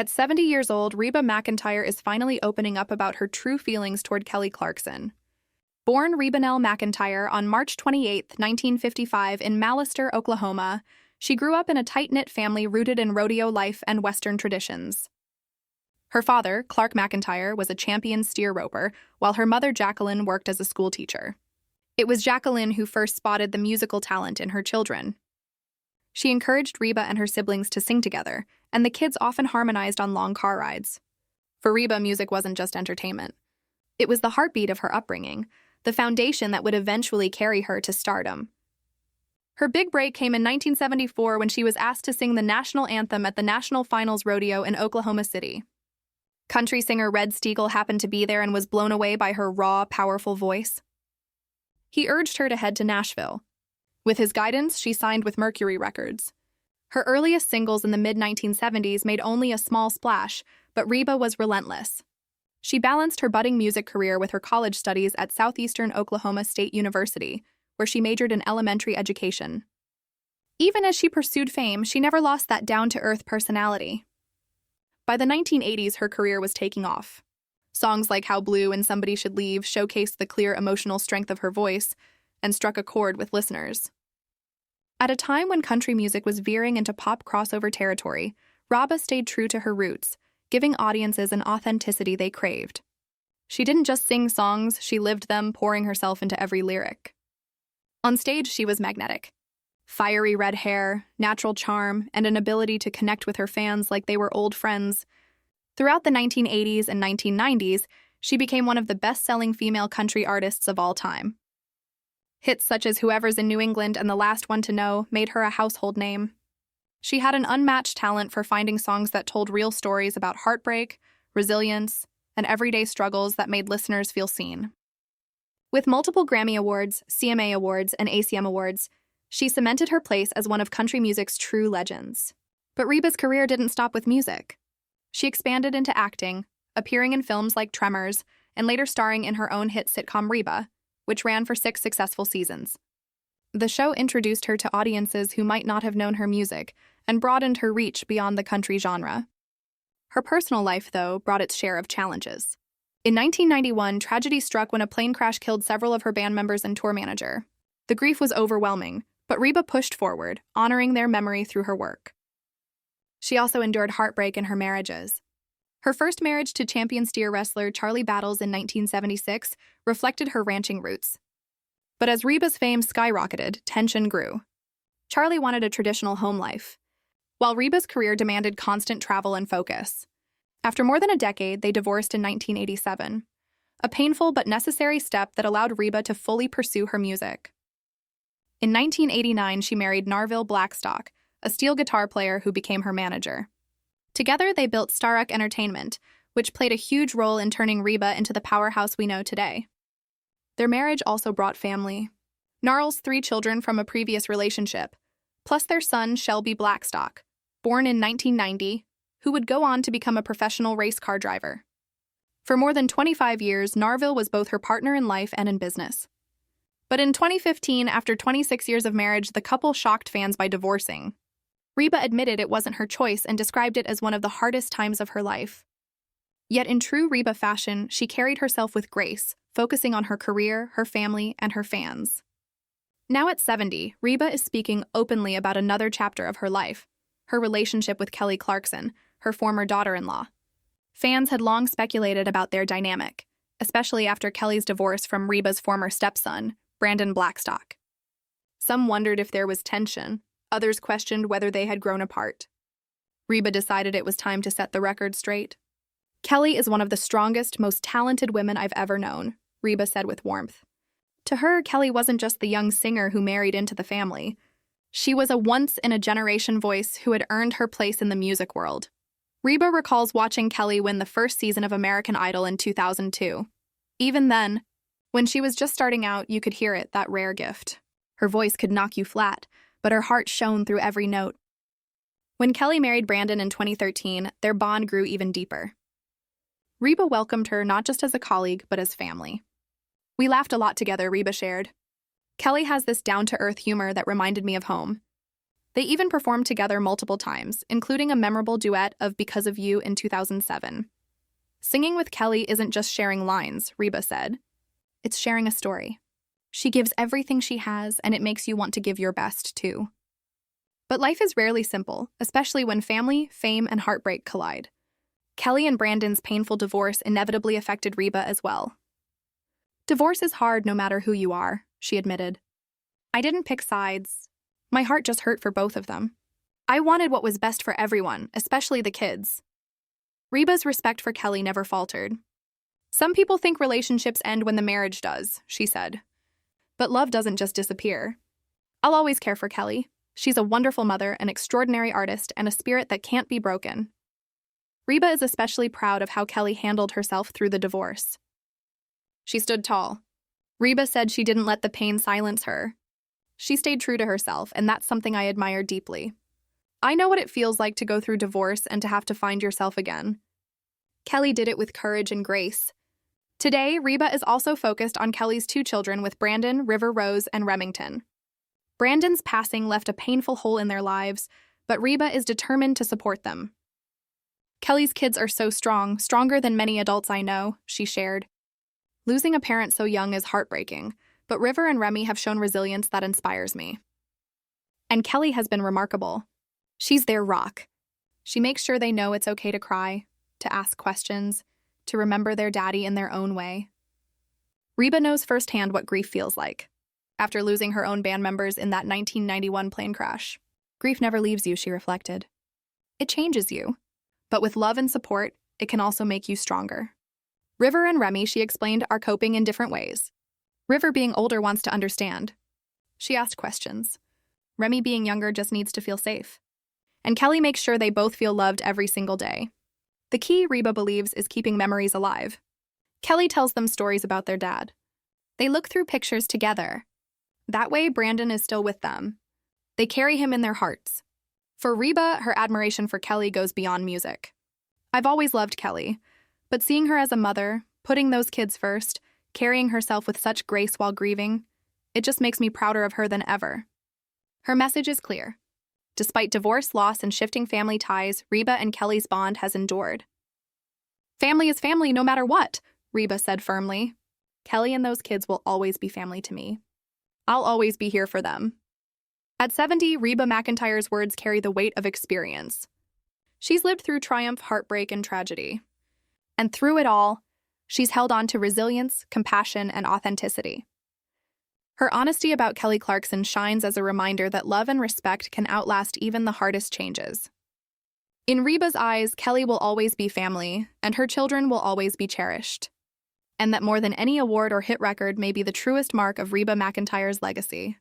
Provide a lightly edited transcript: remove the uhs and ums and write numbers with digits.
At 70 years old, Reba McEntire is finally opening up about her true feelings toward Kelly Clarkson. Born Reba McEntire on March 28, 1955, in Mallister, Oklahoma, she grew up in a tight-knit family rooted in rodeo life and Western traditions. Her father, Clark McEntire, was a champion steer roper, while her mother, Jacqueline, worked as a schoolteacher. It was Jacqueline who first spotted the musical talent in her children. She encouraged Reba and her siblings to sing together, and the kids often harmonized on long car rides. For Reba, music wasn't just entertainment. It was the heartbeat of her upbringing, the foundation that would eventually carry her to stardom. Her big break came in 1974 when she was asked to sing the national anthem at the National Finals Rodeo in Oklahoma City. Country singer Red Steagall happened to be there and was blown away by her raw, powerful voice. He urged her to head to Nashville. With his guidance, she signed with Mercury Records. Her earliest singles in the mid-1970s made only a small splash, but Reba was relentless. She balanced her budding music career with her college studies at Southeastern Oklahoma State University, where she majored in elementary education. Even as she pursued fame, she never lost that down-to-earth personality. By the 1980s, her career was taking off. Songs like How Blue and Somebody Should Leave showcased the clear emotional strength of her voice and struck a chord with listeners. At a time when country music was veering into pop crossover territory, Reba stayed true to her roots, giving audiences an authenticity they craved. She didn't just sing songs, she lived them, pouring herself into every lyric. On stage, she was magnetic. Fiery red hair, natural charm, and an ability to connect with her fans like they were old friends. Throughout the 1980s and 1990s, she became one of the best-selling female country artists of all time. Hits such as Whoever's in New England and The Last One to Know made her a household name. She had an unmatched talent for finding songs that told real stories about heartbreak, resilience, and everyday struggles that made listeners feel seen. With multiple Grammy Awards, CMA Awards, and ACM Awards, she cemented her place as one of country music's true legends. But Reba's career didn't stop with music. She expanded into acting, appearing in films like Tremors, and later starring in her own hit sitcom Reba, which ran for 6 successful seasons. The show introduced her to audiences who might not have known her music and broadened her reach beyond the country genre. Her personal life, though, brought its share of challenges. In 1991, tragedy struck when a plane crash killed several of her band members and tour manager. The grief was overwhelming, but Reba pushed forward, honoring their memory through her work. She also endured heartbreak in her marriages. Her first marriage to champion steer wrestler Charlie Battles in 1976 reflected her ranching roots. But as Reba's fame skyrocketed, tension grew. Charlie wanted a traditional home life, while Reba's career demanded constant travel and focus. After more than a decade, they divorced in 1987, a painful but necessary step that allowed Reba to fully pursue her music. In 1989, she married Narville Blackstock, a steel guitar player who became her manager. Together, they built Starrock Entertainment, which played a huge role in turning Reba into the powerhouse we know today. Their marriage also brought family. Gnarl's 3 children from a previous relationship, plus their son, Shelby Blackstock, born in 1990, who would go on to become a professional race car driver. For more than 25 years, Narville was both her partner in life and in business. But in 2015, after 26 years of marriage, the couple shocked fans by divorcing. Reba admitted it wasn't her choice and described it as one of the hardest times of her life. Yet in true Reba fashion, she carried herself with grace, focusing on her career, her family, and her fans. Now at 70, Reba is speaking openly about another chapter of her life, her relationship with Kelly Clarkson, her former daughter-in-law. Fans had long speculated about their dynamic, especially after Kelly's divorce from Reba's former stepson, Brandon Blackstock. Some wondered if there was tension. Others questioned whether they had grown apart. Reba decided it was time to set the record straight. Kelly is one of the strongest, most talented women I've ever known, Reba said with warmth. To her, Kelly wasn't just the young singer who married into the family. She was a once-in-a-generation voice who had earned her place in the music world. Reba recalls watching Kelly win the first season of American Idol in 2002. Even then, when she was just starting out, you could hear it, that rare gift. Her voice could knock you flat, but her heart shone through every note. When Kelly married Brandon in 2013, their bond grew even deeper. Reba welcomed her not just as a colleague, but as family. We laughed a lot together, Reba shared. Kelly has this down-to-earth humor that reminded me of home. They even performed together multiple times, including a memorable duet of Because of You in 2007. Singing with Kelly isn't just sharing lines, Reba said. It's sharing a story. She gives everything she has, and it makes you want to give your best, too. But life is rarely simple, especially when family, fame, and heartbreak collide. Kelly and Brandon's painful divorce inevitably affected Reba as well. Divorce is hard no matter who you are, she admitted. I didn't pick sides. My heart just hurt for both of them. I wanted what was best for everyone, especially the kids. Reba's respect for Kelly never faltered. Some people think relationships end when the marriage does, she said. But love doesn't just disappear. I'll always care for Kelly. She's a wonderful mother, an extraordinary artist, and a spirit that can't be broken. Reba is especially proud of how Kelly handled herself through the divorce. She stood tall. Reba said she didn't let the pain silence her. She stayed true to herself, and that's something I admire deeply. I know what it feels like to go through divorce and to have to find yourself again. Kelly did it with courage and grace. Today, Reba is also focused on Kelly's 2 children with Brandon, River Rose, and Remington. Brandon's passing left a painful hole in their lives, but Reba is determined to support them. Kelly's kids are so strong, stronger than many adults I know, she shared. Losing a parent so young is heartbreaking, but River and Remy have shown resilience that inspires me. And Kelly has been remarkable. She's their rock. She makes sure they know it's okay to cry, to ask questions, to remember their daddy in their own way. Reba knows firsthand what grief feels like. After losing her own band members in that 1991 plane crash. Grief never leaves you, she reflected. It changes you. But with love and support, it can also make you stronger. River and Remy, she explained, are coping in different ways. River, being older, wants to understand. She asked questions. Remy, being younger, just needs to feel safe. And Kelly makes sure they both feel loved every single day. The key, Reba believes, is keeping memories alive. Kelly tells them stories about their dad. They look through pictures together. That way, Brandon is still with them. They carry him in their hearts. For Reba, her admiration for Kelly goes beyond music. I've always loved Kelly, but seeing her as a mother, putting those kids first, carrying herself with such grace while grieving, it just makes me prouder of her than ever. Her message is clear. Despite divorce, loss, and shifting family ties, Reba and Kelly's bond has endured. Family is family no matter what, Reba said firmly. Kelly and those kids will always be family to me. I'll always be here for them. At 70, Reba McEntire's words carry the weight of experience. She's lived through triumph, heartbreak, and tragedy. And through it all, she's held on to resilience, compassion, and authenticity. Her honesty about Kelly Clarkson shines as a reminder that love and respect can outlast even the hardest changes. In Reba's eyes, Kelly will always be family, and her children will always be cherished. And that more than any award or hit record may be the truest mark of Reba McEntire's legacy.